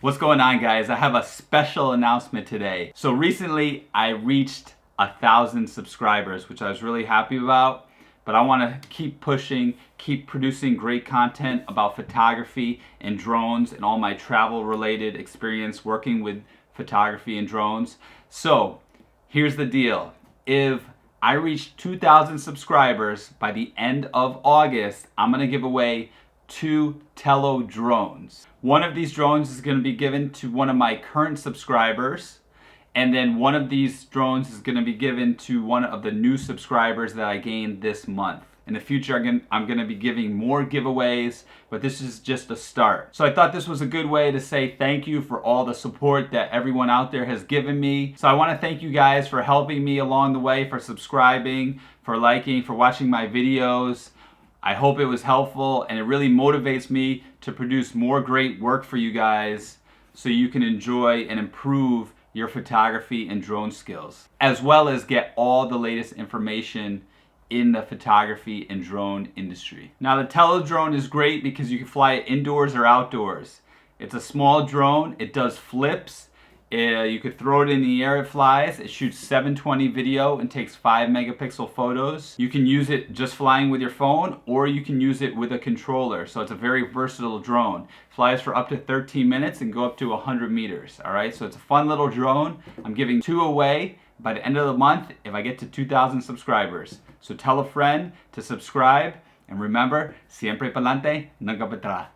What's going on, guys? I have a special announcement today. So recently I reached 1,000 subscribers, which I was really happy about, but I want to keep pushing, keep producing great content about photography and drones and all my travel related experience working with photography and drones. So here's the deal. If I reach 2,000 subscribers by the end of August, I'm going to give away 2 Tello drones. One of these drones is going to be given to one of my current subscribers, and then one of these drones is going to be given to one of the new subscribers that I gained this month. In the future, I'm going to be giving more giveaways, but this is just a start. So I thought this was a good way to say thank you for all the support that everyone out there has given me. So I want to thank you guys for helping me along the way, for subscribing, for liking, for watching my videos. I hope it was helpful, and it really motivates me to produce more great work for you guys so you can enjoy and improve your photography and drone skills, as well as get all the latest information in the photography and drone industry. Now, the Tello drone is great because you can fly it indoors or outdoors. It's a small drone, it does flips, you could throw it in the air, it flies, it shoots 720 video and takes 5 megapixel photos. You can use it just flying with your phone, or you can use it with a controller. So it's a very versatile drone. Flies for up to 13 minutes and go up to 100 meters. All right, so it's a fun little drone. I'm giving 2 away by the end of the month if I get to 2,000 subscribers. So tell a friend to subscribe, and remember, siempre pa'lante, nunca para atrás.